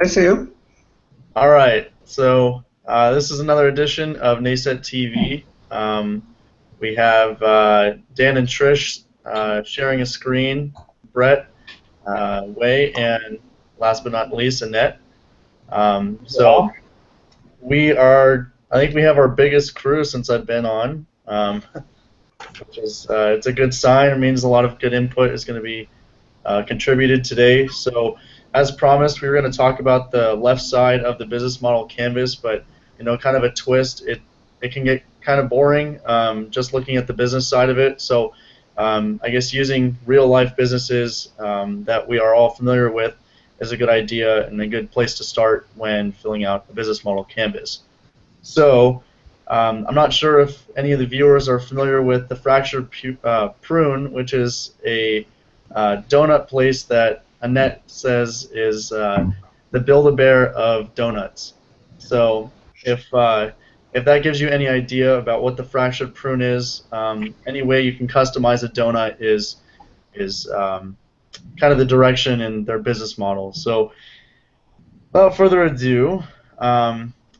I see you. All right, so this is another edition of NASET TV. We have Dan and Trish sharing a screen, Brett, Wei, and last but not least, Annette. So I think we have our biggest crew since I've been on, which is it's a good sign. It means a lot of good input is going to be contributed today. So as promised, we were going to talk about the left side of the business model canvas, but kind of a twist. It can get kind of boring just looking at the business side of it. So I guess using real life businesses that we are all familiar with is a good idea and a good place to start when filling out a business model canvas. So I'm not sure if any of the viewers are familiar with the Fractured Prune, which is a donut place that Annette says is the Build-A-Bear of donuts. So if that gives you any idea about what the Fractured Prune is, any way you can customize a donut is kind of the direction in their business model. So without further ado,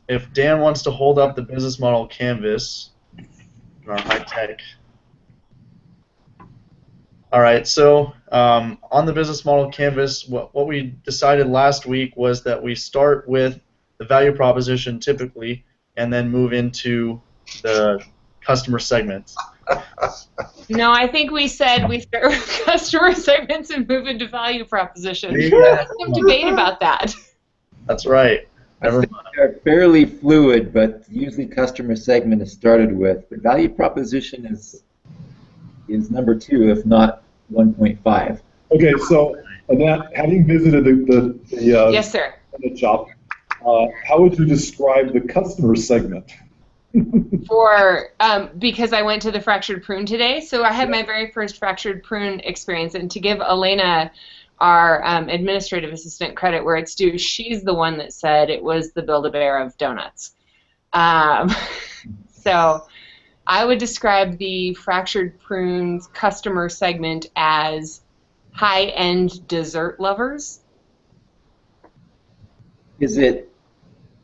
if Dan wants to hold up the business model canvas in our high tech. All right, so on the business model canvas, what we decided last week was that we start with the value proposition typically, and then move into the customer segments. No, I think we said we start with customer segments and move into value proposition. Yeah. There's some debate about that. That's right. Never mind. They're fairly fluid, but usually customer segment is started with. The value proposition is number 2, if not 1.5. Okay, so Annette, having visited the Yes, sir. shop, how would you describe the customer segment? Because I went to the Fractured Prune today, so I had my very first Fractured Prune experience, and to give Elena, our administrative assistant, credit where it's due, she's the one that said it was the Build-A-Bear of donuts. So I would describe the Fractured Prune's customer segment as high-end dessert lovers.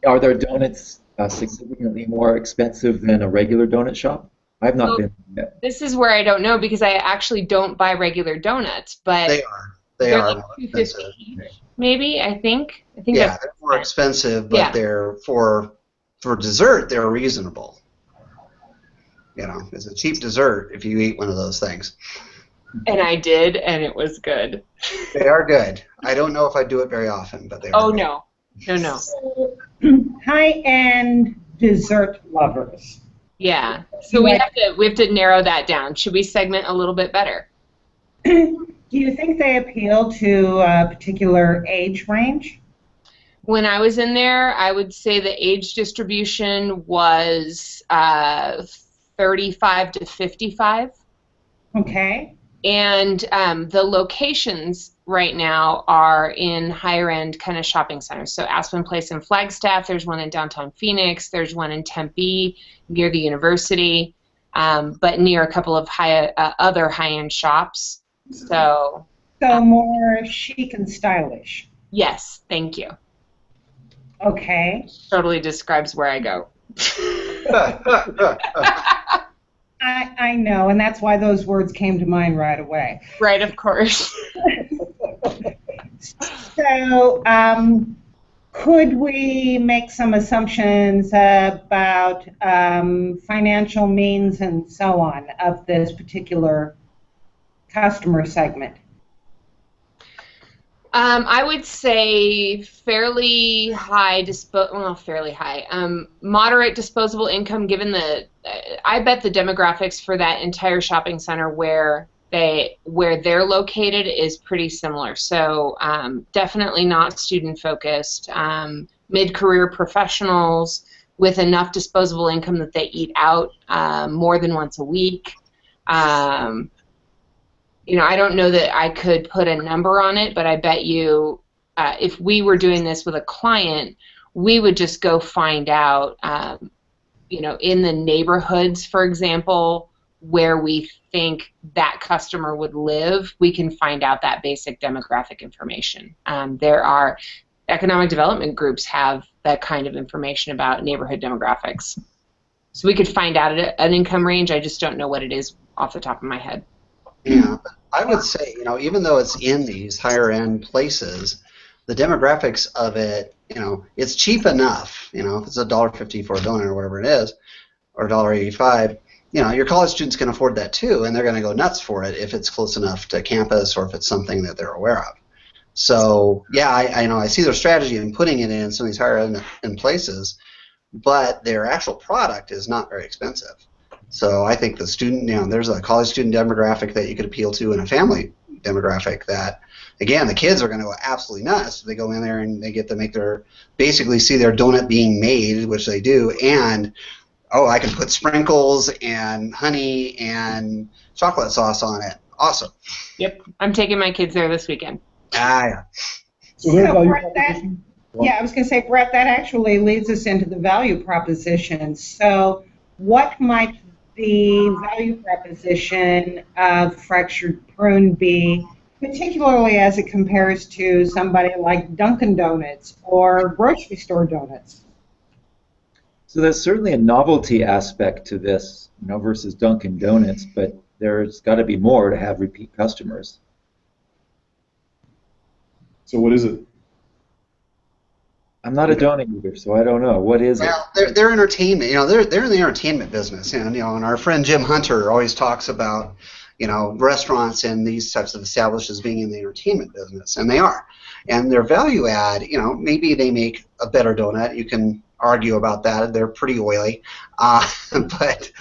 Are their donuts significantly more expensive than a regular donut shop? I've not been yet. This is where I don't know because I actually don't buy regular donuts, but They are like more $2.50 expensive. each, maybe. I think Yeah, that's they're more expensive, but Yeah. they're for dessert they're reasonable. It's a cheap dessert if you eat one of those things. And I did, and it was good. They are good. I don't know if I do it very often, but they are. Oh good. no. High-end dessert lovers. Yeah. So we have to narrow that down. Should we segment a little bit better? Do you think they appeal to a particular age range? When I was in there, I would say the age distribution was 35 to 55. Okay. And the locations right now are in higher-end kind of shopping centers. So Aspen Place in Flagstaff, there's one in downtown Phoenix, there's one in Tempe near the university, but near a couple of other high-end shops. So more chic and stylish. yes, thank you. Okay. Totally describes where I go. I know, and that's why those words came to mind right away. Right, of course. So, could we make some assumptions about financial means and so on of this particular customer segment? I would say fairly high, moderate disposable income. Given I bet the demographics for that entire shopping center where they're located is pretty similar. So definitely not student focused. Mid-career professionals with enough disposable income that they eat out more than once a week. I don't know that I could put a number on it, but I bet you if we were doing this with a client, we would just go find out, in the neighborhoods, for example, where we think that customer would live, we can find out that basic demographic information. There are economic development groups have that kind of information about neighborhood demographics. So we could find out an income range. I just don't know what it is off the top of my head. Yeah, but I would say, even though it's in these higher end places, the demographics of it, it's cheap enough. If it's $1.50 for a donut or whatever it is, or $1.85, your college students can afford that too, and they're going to go nuts for it if it's close enough to campus or if it's something that they're aware of. So yeah, I know I see their strategy in putting it in some of these higher end places, but their actual product is not very expensive. So I think the student, there's a college student demographic that you could appeal to, and a family demographic that, again, the kids are going to go absolutely nuts. They go in there and they get to basically see their donut being made, which they do, and I can put sprinkles and honey and chocolate sauce on it. Awesome. Yep, I'm taking my kids there this weekend. Yeah. So their value Brett, proposition? I was going to say, Brett, that actually leads us into the value proposition. So what might the value proposition of fractured prune be, particularly as it compares to somebody like Dunkin' Donuts or grocery store donuts? So there's certainly a novelty aspect to this, versus Dunkin' Donuts, but there's got to be more to have repeat customers. So what is it? I'm not a donut eater, so I don't know. What is it? Well, they're entertainment. They're in the entertainment business, and our friend Jim Hunter always talks about, restaurants and these types of establishments being in the entertainment business, and they are. And their value add, maybe they make a better donut. You can argue about that. They're pretty oily, but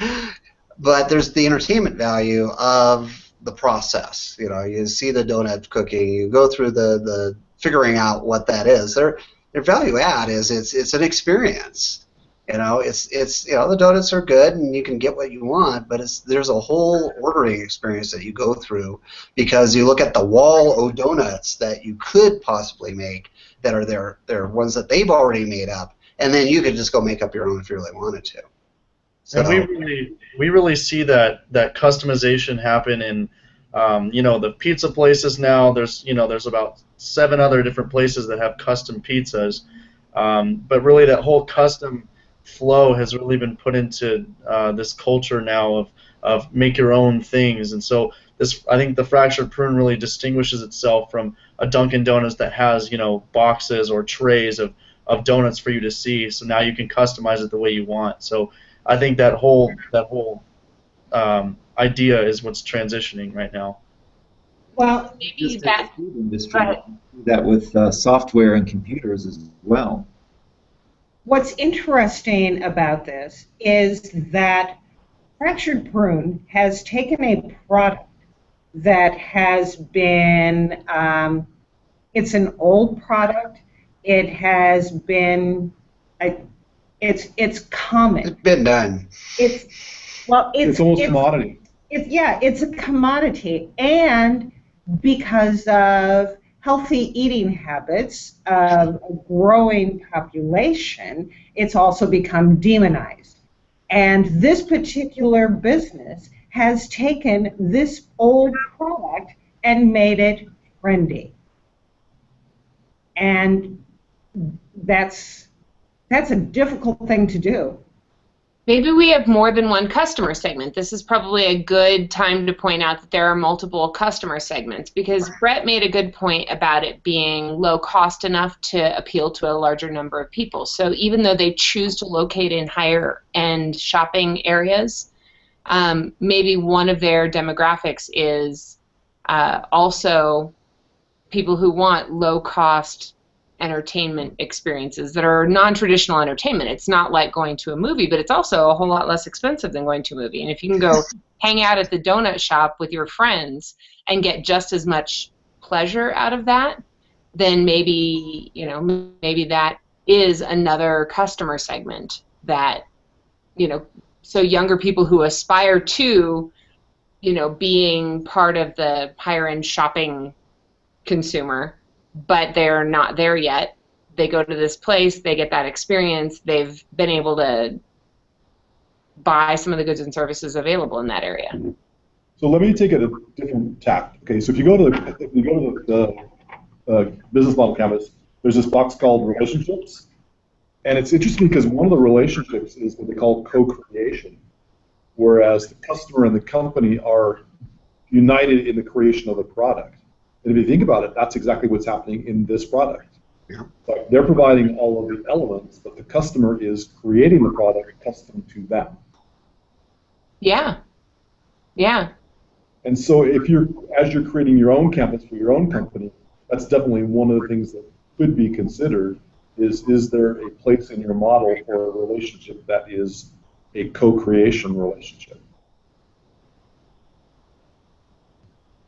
there's the entertainment value of the process. You see the donut cooking, you go through the figuring out what that is. Their value add is it's an experience. It's the donuts are good and you can get what you want, but there's a whole ordering experience that you go through, because you look at the wall of donuts that you could possibly make that are they're ones that they've already made up, and then you could just go make up your own if you really wanted to. So and we really see that customization happen in the pizza places now. There's about 7 other different places that have custom pizzas, but really that whole custom flow has really been put into this culture now of make your own things. And so I think the fractured prune really distinguishes itself from a Dunkin' Donuts that has boxes or trays of donuts for you to see. So now you can customize it the way you want. So I think that whole idea is what's transitioning right now. Well, Maybe Just that. as the food industry, that with software and computers as well. what's interesting about this is that fractured prune has taken a product that has been, it's an old product. It has been, it's common. it's been done. It's It's commodity. It's a commodity, and because of healthy eating habits of a growing population, it's also become demonized. And this particular business has taken this old product and made it trendy. And that's a difficult thing to do. Maybe we have more than one customer segment. This is probably a good time to point out that there are multiple customer segments, because Brett made a good point about it being low cost enough to appeal to a larger number of people. So even though they choose to locate in higher end shopping areas, maybe one of their demographics is also people who want low cost entertainment experiences that are non-traditional entertainment. It's not like going to a movie, but it's also a whole lot less expensive than going to a movie. And if you can go hang out at the donut shop with your friends and get just as much pleasure out of that, then maybe, maybe that is another customer segment that, so younger people who aspire to, being part of the higher end shopping consumer, but they're not there yet. They go to this place, they get that experience, they've been able to buy some of the goods and services available in that area. So let me take a different tack. Okay, so if you go to the business model canvas, there's this box called relationships, and it's interesting because one of the relationships is what they call co-creation, whereas the customer and the company are united in the creation of the product. And if you think about it, that's exactly what's happening in this product. Yeah. So they're providing all of the elements, but the customer is creating the product custom to them. Yeah. Yeah. And so as you're creating your own campus for your own company, that's definitely one of the things that could be considered is there a place in your model for a relationship that is a co-creation relationship?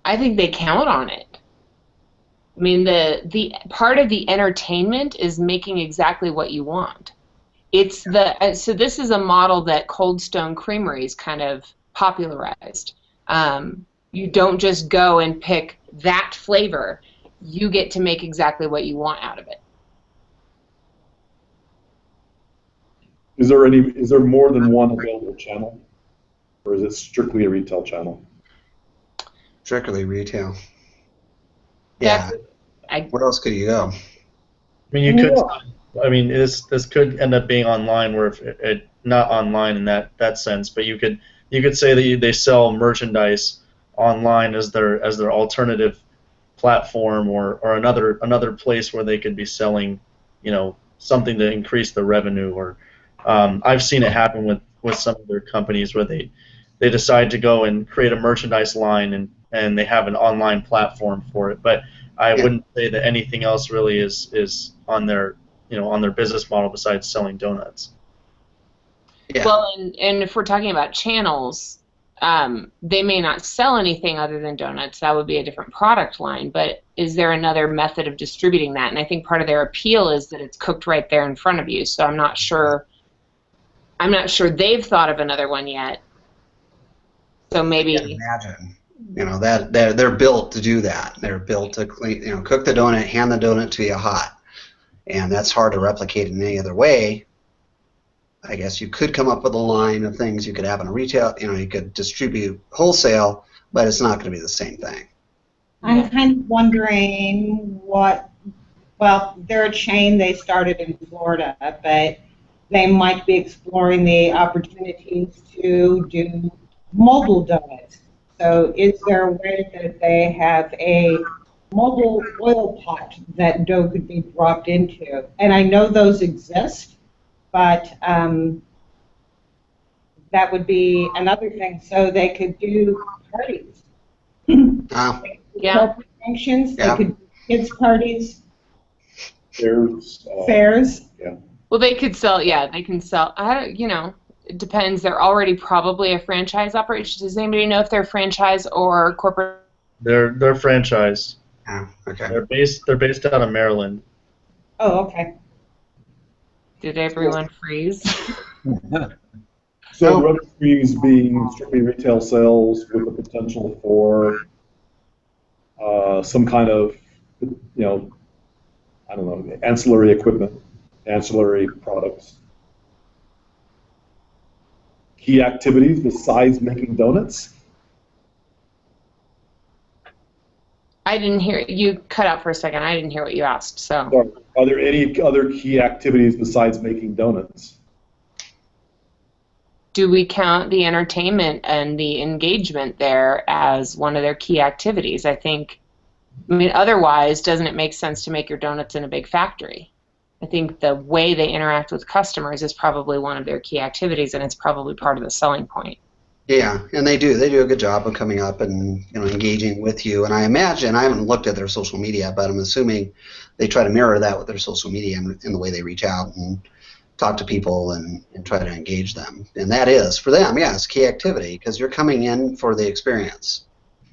I think they count on it. I mean, the part of the entertainment is making exactly what you want. It's so this is a model that Cold Stone Creameries kind of popularized. You don't just go and pick that flavor. You get to make exactly what you want out of it. Is there more than one available channel, or is it strictly a retail channel? Strictly retail. Yeah. Where else could you go? I mean, you could. I mean, this could end up being online, where if it not online in that sense, but you could say that they sell merchandise online as their alternative platform, or another place where they could be selling, something to increase the revenue. Or I've seen it happen with some of their companies where they decide to go and create a merchandise line, and they have an online platform for it. But I wouldn't say that anything else really is on their business model besides selling donuts. Yeah. Well, and if we're talking about channels, they may not sell anything other than donuts. That would be a different product line. But is there another method of distributing that? And I think part of their appeal is that it's cooked right there in front of you. So I'm not sure they've thought of another one yet. So maybe. I can't imagine. That they're built to do that. They're built to clean, cook the donut, hand the donut to you hot, and that's hard to replicate in any other way. I guess you could come up with a line of things you could have in a retail. You could distribute wholesale, but it's not going to be the same thing. I'm kind of wondering well, they're a chain. They started in Florida, but they might be exploring the opportunities to do mobile donuts. So is there a way that they have a mobile oil pot that dough could be dropped into? And I know those exist, but that would be another thing. So they could do parties. Yeah. Functions. Yeah. They could do kids' parties. Fairs. Yeah. Well, they could sell. Yeah, they can sell. It depends. They're already probably a franchise operation. Does anybody know if they're franchise or corporate? They're franchise. Oh, okay. They're based out of Maryland. Oh, okay. Did everyone freeze? So the other streams being strictly retail sales with the potential for some kind of, I don't know, ancillary equipment, ancillary products. Key activities besides making donuts? I didn't hear you. Cut out for a second. I didn't hear what you asked. So. Sorry. Are there any other key activities besides making donuts? Do we count the entertainment and the engagement there as one of their key activities? I mean, otherwise, doesn't it make sense to make your donuts in a big factory? I think the way they interact with customers is probably one of their key activities, and it's probably part of the selling point. Yeah, and they do a good job of coming up and engaging with you. And I imagine, I haven't looked at their social media, but I'm assuming they try to mirror that with their social media and in the way they reach out and talk to people and try to engage them. And that is, for them, it's key activity because you're coming in for the experience.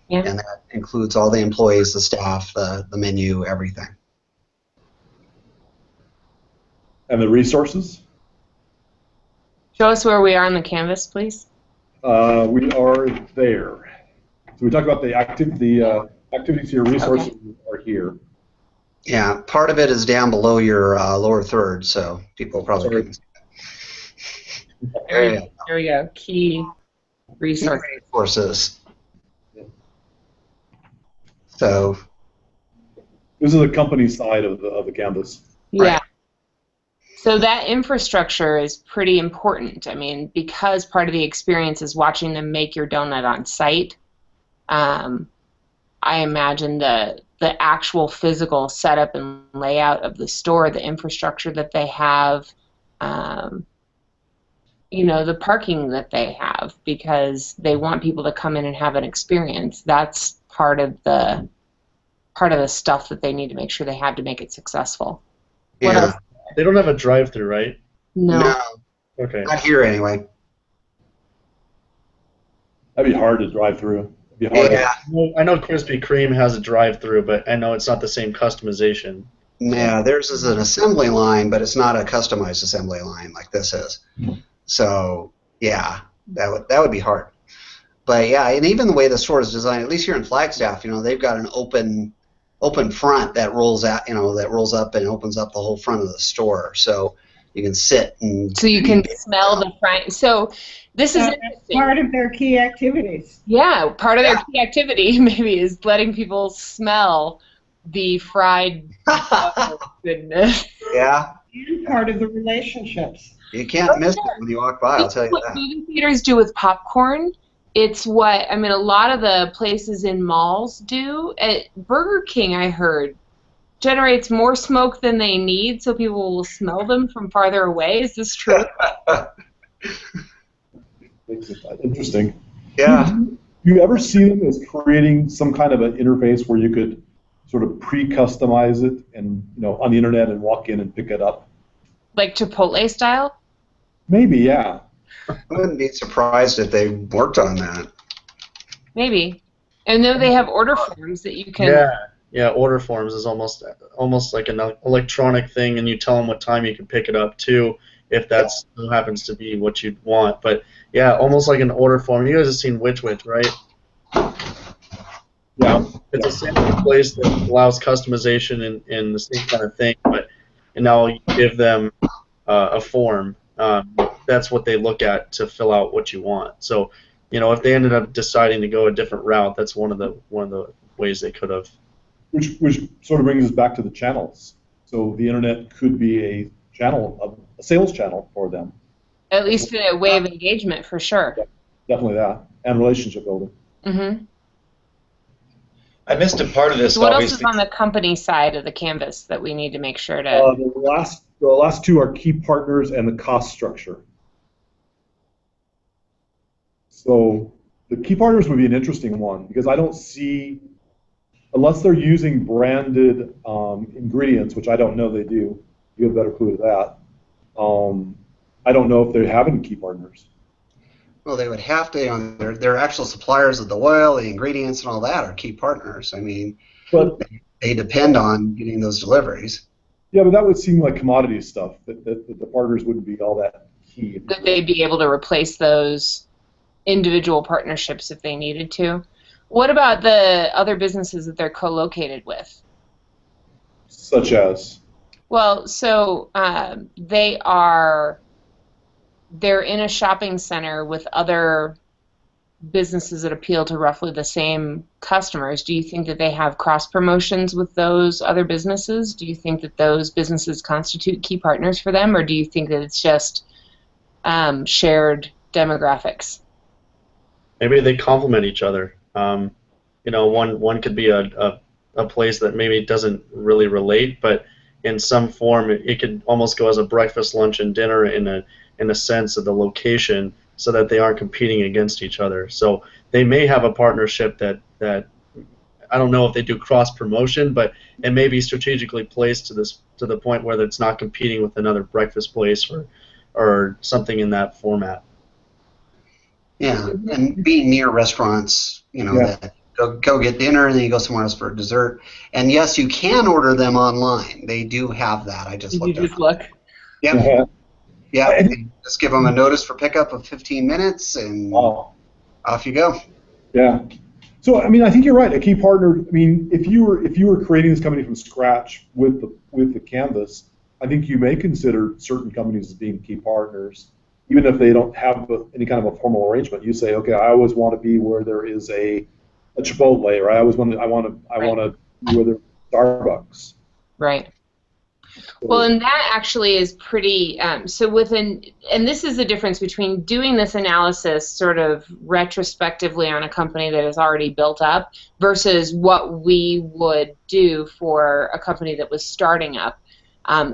Yeah. And that includes all the employees, the staff, the menu, everything. And the resources? Show us where we are on the canvas, please. We are there. So we talked about the activities here, resources are here. Yeah, part of it is down below your lower third, so people probably couldn't see it. There we go. Key resources. So This is the company side of the canvas. Yeah. Right. So that infrastructure is pretty important. I mean, because part of the experience is watching them make your donut on site. I imagine the actual physical setup and layout of the store, the infrastructure that they have, the parking that they have, because they want people to come in and have an experience. That's part of the stuff that they need to make sure they have to make it successful. What Yeah. else? They don't have a drive-through, right? No. No, Okay. not here anyway. That'd be hard to drive through. It'd be hard. Yeah. Well, I know Krispy Kreme has a drive-through, but I know it's not the same customization. Yeah, theirs is an assembly line, but it's not a customized assembly line like this is. So yeah, that would be hard. But yeah, and even the way the store is designed, at least here in Flagstaff, they've got an open front that rolls out, that rolls up and opens up the whole front of the store, so you can sit and. So you can smell the front. So this is That's interesting. part of their key activities. Yeah, part of their key activity maybe is letting people smell the fried goodness. Yeah. And part of the relationships. You can't miss it when you walk by, I'll tell you What that. movie theaters do with popcorn, it's what, a lot of the places in malls do. At Burger King, I heard, generates more smoke than they need, so people will smell them from farther away. Is this true? Interesting. Yeah. You ever see them as creating some kind of an interface where you could sort of pre-customize it and on the internet and walk in and pick it up? Like Chipotle style? Maybe, yeah. I wouldn't be surprised if they worked on that. Maybe. And then they have order forms that you can... Yeah, order forms is almost like an electronic thing, and you tell them what time you can pick it up too, if that happens to be what you'd want. But yeah, almost like an order form. You guys have seen Which Wit, right? Yeah. It's a sample place that allows customization and the same kind of thing, and now you give them a form. That's what they look at to fill out what you want. So, if they ended up deciding to go a different route, that's one of the ways they could have. Which sort of brings us back to the channels. So the internet could be a channel, a sales channel for them. At least a way of engagement, for sure. Definitely that, and relationship building. Mm-hmm. I missed a part of this. So what else is obviously. on the company side of the canvas that we need to make sure to... The last two are key partners and the cost structure. So the key partners would be an interesting one, because I don't see, unless they're using branded ingredients, which I don't know they do. You have a better clue to that. I don't know if they have any key partners. Well, they would have to. Their actual suppliers of the oil, the ingredients, and all that are key partners. But they depend on getting those deliveries. yeah, but that would seem like commodity stuff. That the partners wouldn't be all that key. That they'd be able to replace those individual partnerships if they needed to. What about the other businesses that they're co-located with? Such as? Well, so they're in a shopping center with other businesses that appeal to roughly the same customers. Do you think that they have cross promotions with those other businesses? Do you think that those businesses constitute key partners for them, or do you think that it's just shared demographics? Maybe they complement each other. One could be a place that maybe doesn't really relate, but in some form it could almost go as a breakfast, lunch, and dinner in a sense of the location, so that they aren't competing against each other. So they may have a partnership that I don't know if they do cross promotion, but it may be strategically placed to the point where it's not competing with another breakfast place or something in that format. Yeah, and being near restaurants, that go get dinner and then you go somewhere else for dessert. And yes, you can order them online. They do have that. I just Did you looked just up. look? Yep. Yeah. Just give them a notice for pickup of 15 minutes and off you go. Yeah. So I think you're right. A key partner. If you were creating this company from scratch with the canvas, I think you may consider certain companies as being key partners, even if they don't have any kind of a formal arrangement. You say, okay, I always want to be where there is a Chipotle, right? I want to be where Starbucks. Right. Well, and that actually is pretty, so and this is the difference between doing this analysis sort of retrospectively on a company that is already built up versus what we would do for a company that was starting up.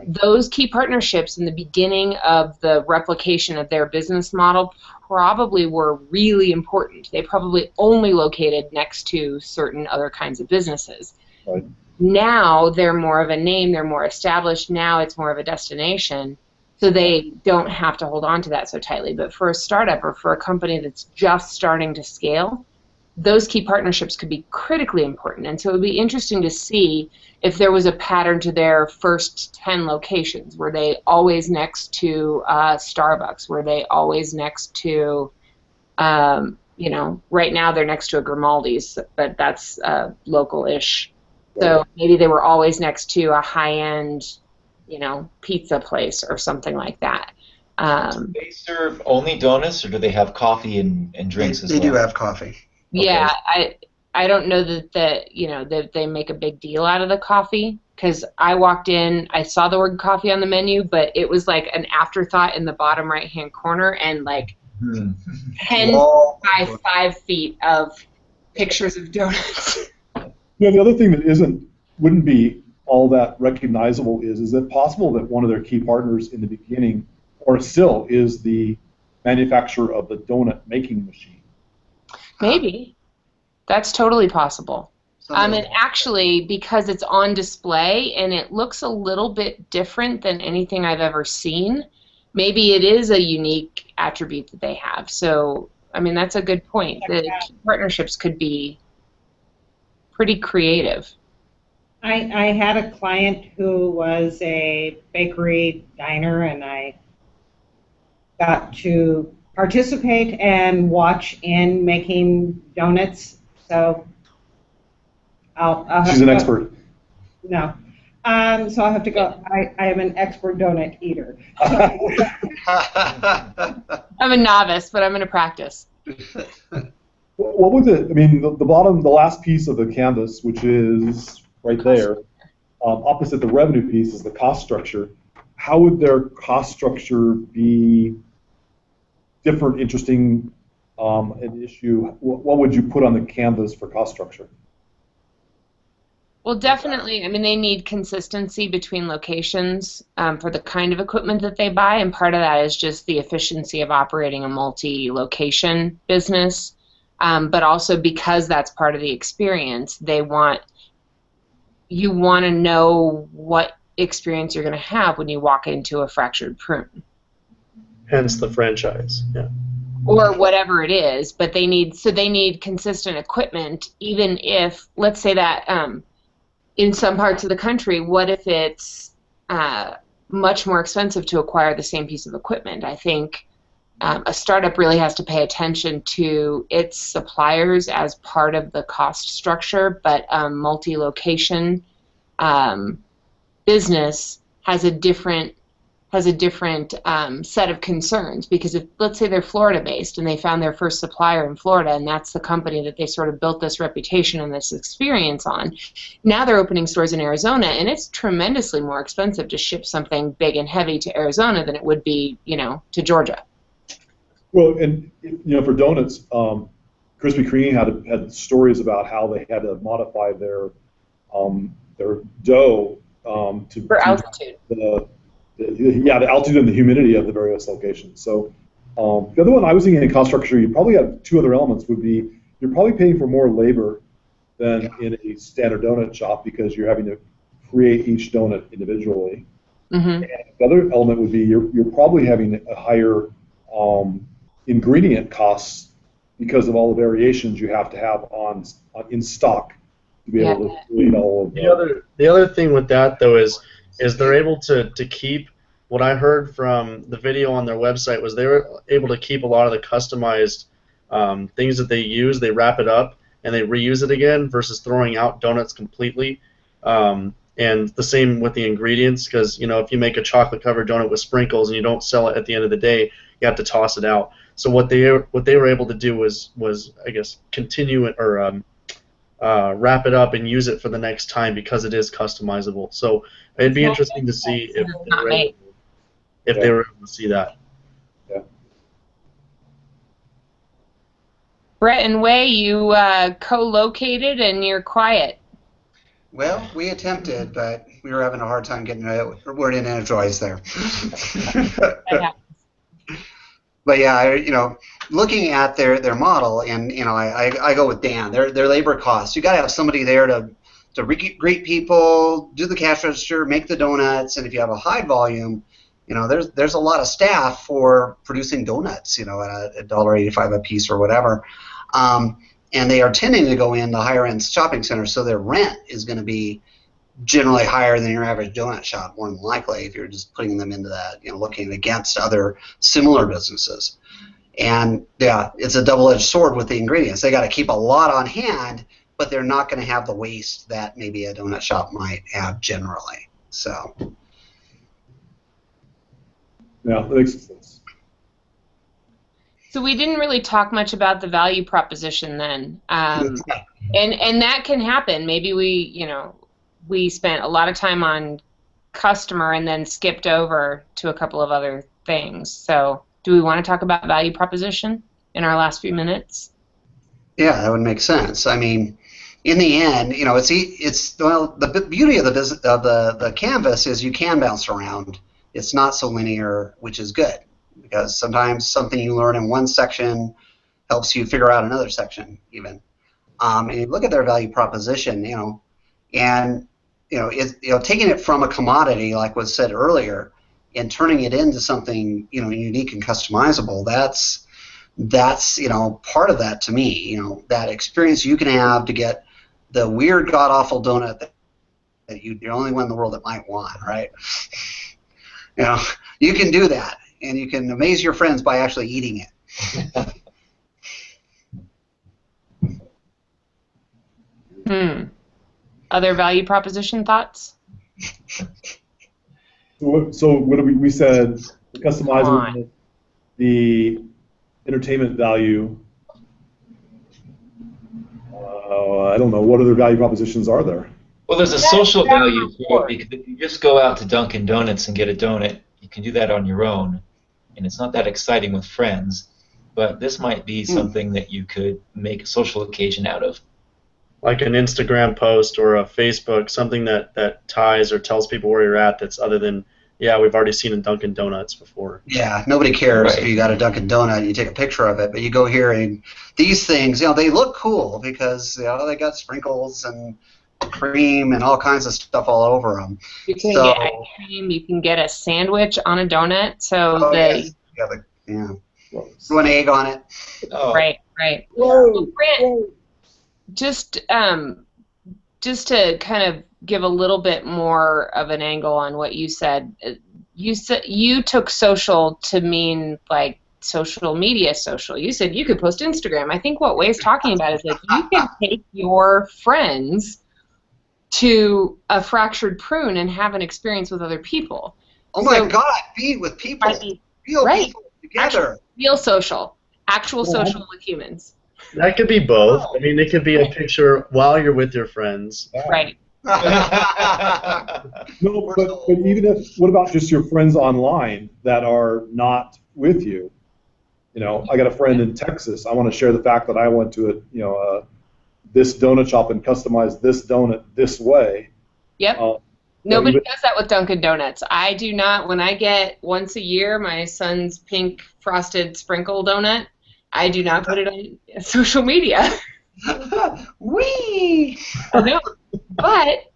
Those key partnerships in the beginning of the replication of their business model probably were really important. They probably only located next to certain other kinds of businesses. Right. Now they're more of a name, they're more established, now it's more of a destination, so they don't have to hold on to that so tightly. But for a startup or for a company that's just starting to scale, those key partnerships could be critically important. And so it would be interesting to see if there was a pattern to their first 10 locations. Were they always next to Starbucks? Were they always next to, right now they're next to a Grimaldi's, but that's local-ish. So maybe they were always next to a high-end, pizza place or something like that. Do they serve only donuts, or do they have coffee and drinks as well? They do have coffee. Yeah, I don't know that they make a big deal out of the coffee, because I walked in, I saw the word coffee on the menu, but it was like an afterthought in the bottom right-hand corner, and like 10 by 5 feet of pictures of donuts. Yeah, the other thing that wouldn't be all that recognizable is it possible that one of their key partners in the beginning, or still, is the manufacturer of the donut making machine? Maybe. That's totally possible. And actually, because it's on display and it looks a little bit different than anything I've ever seen, maybe it is a unique attribute that they have. So, that's a good point. The key partnerships could be pretty creative. I had a client who was a bakery diner, and I got to participate and watch in making donuts. So I'll have She's an expert. No. So I'll have to go. I am an expert donut eater. I'm a novice, but I'm going to practice. What was it? The last piece of the canvas, which is right there, opposite the revenue piece, is the cost structure. How would their cost structure be different, interesting, an issue? What would you put on the canvas for cost structure? Well, definitely. They need consistency between locations for the kind of equipment that they buy, and part of that is just the efficiency of operating a multi-location business. But also because that's part of the experience, you want to know what experience you're going to have when you walk into a fractured prune. Hence the franchise, yeah. Or whatever it is, but they need consistent equipment, even if, let's say that in some parts of the country, what if it's much more expensive to acquire the same piece of equipment? I think a startup really has to pay attention to its suppliers as part of the cost structure, but a multi-location business has a different set of concerns, because if, let's say, they're Florida-based and they found their first supplier in Florida, and that's the company that they sort of built this reputation and this experience on, now they're opening stores in Arizona, and it's tremendously more expensive to ship something big and heavy to Arizona than it would be, to Georgia. Well, and for donuts, Krispy Kreme had stories about how they had to modify their dough for altitude. The altitude and the humidity of the various locations. So the other one I was thinking in cost structure, you probably have two other elements. Would be you're probably paying for more labor than in a standard donut shop, because you're having to create each donut individually. Mm-hmm. And the other element would be you're probably having a higher ingredient costs because of all the variations you have to have in stock to be able to create all of the other thing with that, though, is they're able to keep, what I heard from the video on their website was they were able to keep a lot of the customized things that they use. They wrap it up and they reuse it again versus throwing out donuts completely. And the same with the ingredients, because if you make a chocolate covered donut with sprinkles and you don't sell it at the end of the day, you have to toss it out. So what they were able to do was I guess continue or wrap it up and use it for the next time because it is customizable. So it'd be interesting to see if they were able to see that. Yeah. Brett and Wei, you co-located and you're quiet. Well, we attempted, but we were having a hard time getting a word in edgewise there. But yeah, looking at their model, and I go with Dan. Their labor costs. You got to have somebody there to greet people, do the cash register, make the donuts, and if you have a high volume, there's a lot of staff for producing donuts, at $1.85 a piece or whatever. And they are tending to go in the higher end shopping centers, so their rent is going to be generally higher than your average donut shop, more than likely, if you're just putting them into that, looking against other similar businesses. And yeah, it's a double-edged sword with the ingredients. They got to keep a lot on hand, but they're not going to have the waste that maybe a donut shop might have generally. So. Yeah, that makes sense. So we didn't really talk much about the value proposition then, and that can happen. Maybe we spent a lot of time on customer and then skipped over to a couple of other things. So do we want to talk about value proposition in our last few minutes? Yeah, that would make sense. I mean, in the end, the beauty of the canvas is you can bounce around. It's not so linear, which is good, because sometimes something you learn in one section helps you figure out another section even. And you look at their value proposition, and taking it from a commodity, like was said earlier, and turning it into something unique and customizable. That's part of that to me. That experience you can have to get the weird, god awful donut that you're the only one in the world that might want, right? You can do that, and you can amaze your friends by actually eating it. Other value proposition thoughts? So what did we said? The customizable, the entertainment value. I don't know. What other value propositions are there? Well, there's a social value to it, because if you just go out to Dunkin' Donuts and get a donut, you can do that on your own, and it's not that exciting with friends. But this might be something that you could make a social occasion out of. Like an Instagram post or a Facebook, something that ties or tells people where you're at that's other than, yeah, we've already seen a Dunkin' Donuts before. Yeah, nobody cares if you got a Dunkin' Donut and you take a picture of it, but you go here and these things, they look cool because they got sprinkles and cream and all kinds of stuff all over them. You can get ice cream, you can get a sandwich on a donut, so throw an egg on it. Oh. Right. Whoa. Grant, just to kind of give a little bit more of an angle on what you said you took social to mean like social media social. You said you could post Instagram. I think what Way's talking about is like you can take your friends to a fractured prune and have an experience with other people. Oh my God, be with people. Real people together. Real social. Actual social with humans. That could be both. I mean, it could be a picture while you're with your friends. Right. No, but even if, what about just your friends online that are not with you? I got a friend in Texas. I want to share the fact that I went to this donut shop and customized this donut this way. Yep. Nobody does that with Dunkin' Donuts. I do not. When I get once a year my son's pink frosted sprinkle donut, I do not put it on social media. Whee! I know. But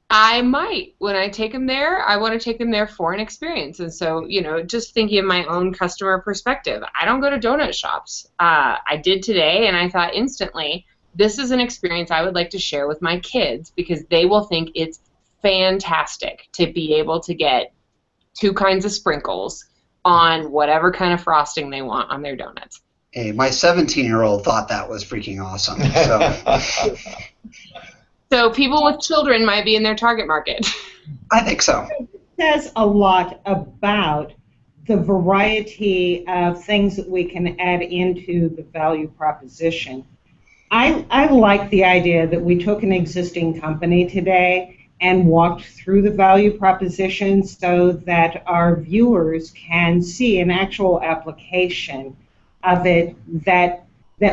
I might. When I take them there, I want to take them there for an experience. And so, just thinking of my own customer perspective, I don't go to donut shops. I did today, and I thought instantly, this is an experience I would like to share with my kids because they will think it's fantastic to be able to get 2 kinds of sprinkles on whatever kind of frosting they want on their donuts. Hey, my 17-year-old thought that was freaking awesome. So people with children might be in their target market. I think so. It says a lot about the variety of things that we can add into the value proposition. I like the idea that we took an existing company today and walked through the value proposition so that our viewers can see an actual application of it that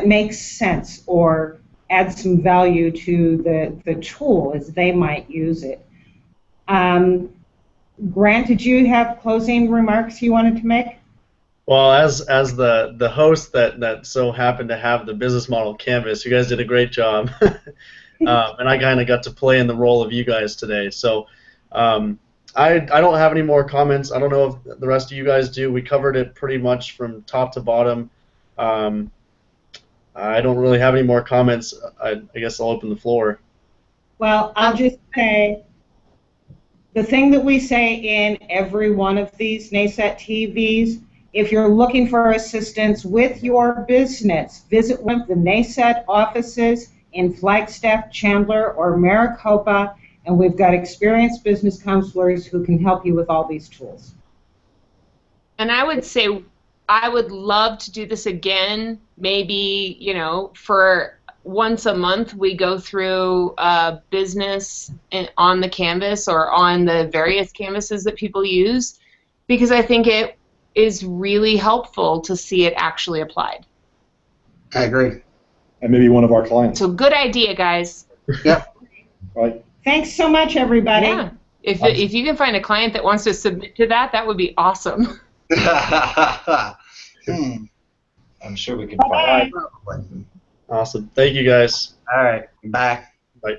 makes sense or adds some value to the tool as they might use it. Grant, did you have closing remarks you wanted to make? Well, as the host that so happened to have the business model canvas, you guys did a great job, and I kind of got to play in the role of you guys today. So I don't have any more comments. I don't know if the rest of you guys do. We covered it pretty much from top to bottom. I don't really have any more comments. I guess I'll open the floor. Well, I'll just say the thing that we say in every one of these NASET TVs, if you're looking for assistance with your business, visit one of the NASET offices in Flagstaff, Chandler, or Maricopa, and we've got experienced business counselors who can help you with all these tools. And I would say I would love to do this again, maybe, for once a month we go through business on the canvas or on the various canvases that people use, because I think it is really helpful to see it actually applied. I agree. And maybe one of our clients. So good idea, guys. Yep. Right. Thanks so much, everybody. Yeah. If you can find a client that wants to submit to that would be awesome. I'm sure we can find. Awesome. Thank you, guys. All right. Bye. Bye.